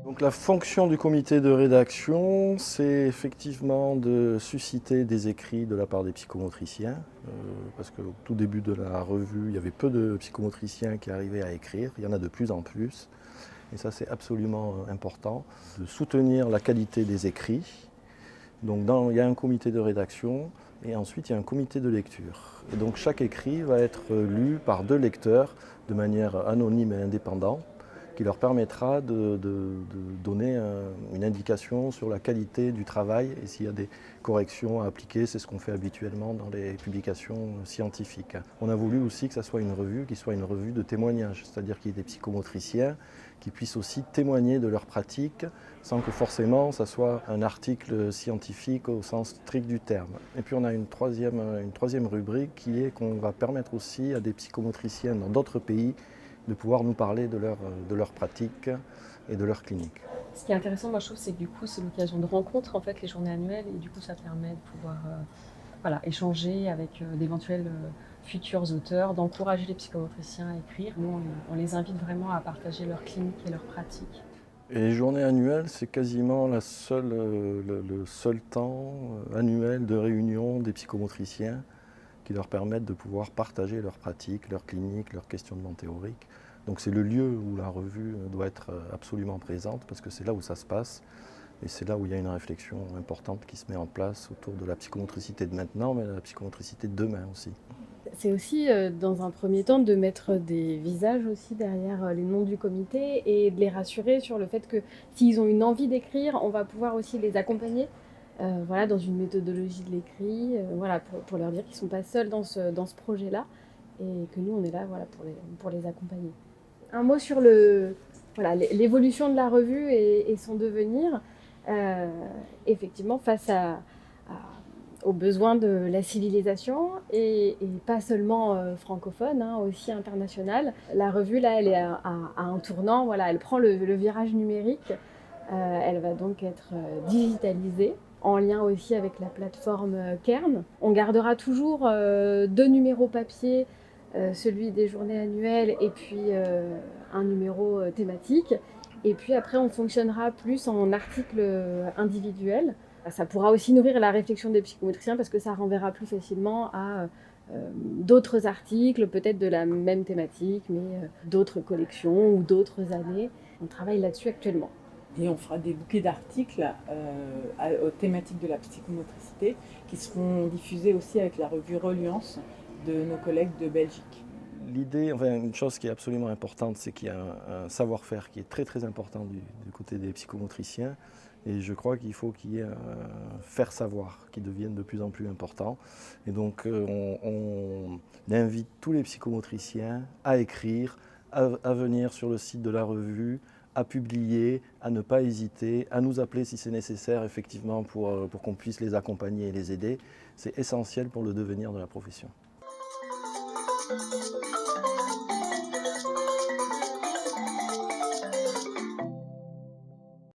Donc la fonction du comité de rédaction, c'est effectivement de susciter des écrits de la part des psychomotriciens, parce qu'au tout début de la revue, il y avait peu de psychomotriciens qui arrivaient à écrire, il y en a de plus en plus, et ça c'est absolument important, de soutenir la qualité des écrits. Donc il y a un comité de rédaction et ensuite il y a un comité de lecture. Et donc chaque écrit va être lu par 2 lecteurs de manière anonyme et indépendante, qui leur permettra de donner une indication sur la qualité du travail et s'il y a des corrections à appliquer. C'est ce qu'on fait habituellement dans les publications scientifiques. On a voulu aussi que ça soit une revue qui soit une revue de témoignage, c'est-à-dire qu'il y ait des psychomotriciens qui puissent aussi témoigner de leur pratique sans que forcément ça soit un article scientifique au sens strict du terme. Et puis on a une troisième rubrique qui est qu'on va permettre aussi à des psychomotriciens dans d'autres pays de pouvoir nous parler de leur pratique et de leur clinique. Ce qui est intéressant, moi je trouve, c'est que du coup c'est l'occasion de rencontre en fait les journées annuelles et du coup ça permet de pouvoir voilà, échanger avec d'éventuels futurs auteurs, d'encourager les psychomotriciens à écrire. Nous on les invite vraiment à partager leur clinique et leur pratique. Et les journées annuelles, c'est quasiment le seul temps annuel de réunion des psychomotriciens qui leur permettent de pouvoir partager leurs pratiques, leurs cliniques, leurs questionnements théoriques. Donc c'est le lieu où la revue doit être absolument présente parce que c'est là où ça se passe et c'est là où il y a une réflexion importante qui se met en place autour de la psychomotricité de maintenant, mais de la psychomotricité de demain aussi. C'est aussi, dans un premier temps, de mettre des visages aussi derrière les noms du comité et de les rassurer sur le fait que s'ils ont une envie d'écrire, on va pouvoir aussi les accompagner voilà, dans une méthodologie de l'écrit, voilà, pour leur dire qu'ils ne sont pas seuls dans ce projet-là et que nous, on est là voilà, pour les accompagner. Un mot sur voilà, l'évolution de la revue et son devenir, effectivement, face aux besoins de la civilisation et pas seulement francophone, hein, aussi internationale. La revue, là, elle est à un tournant, voilà, elle prend le virage numérique, elle va donc être digitalisée, en lien aussi avec la plateforme Kern. On gardera toujours 2 numéros papier, celui des journées annuelles et puis un numéro thématique. Et puis après, on fonctionnera plus en articles individuels. Ça pourra aussi nourrir la réflexion des psychomotriciens parce que ça renverra plus facilement à d'autres articles, peut-être de la même thématique, mais d'autres collections ou d'autres années. On travaille là-dessus actuellement. Et on fera des bouquets d'articles aux thématiques de la psychomotricité qui seront diffusés aussi avec la revue Reliance de nos collègues de Belgique. L'idée, enfin une chose qui est absolument importante, c'est qu'il y a un savoir-faire qui est très très important du côté des psychomotriciens. Et je crois qu'il faut qu'il y ait un faire savoir qui devienne de plus en plus important. Et donc on invite tous les psychomotriciens à écrire, à venir sur le site de la revue, à publier, à ne pas hésiter, à nous appeler si c'est nécessaire effectivement pour qu'on puisse les accompagner et les aider. C'est essentiel pour le devenir de la profession.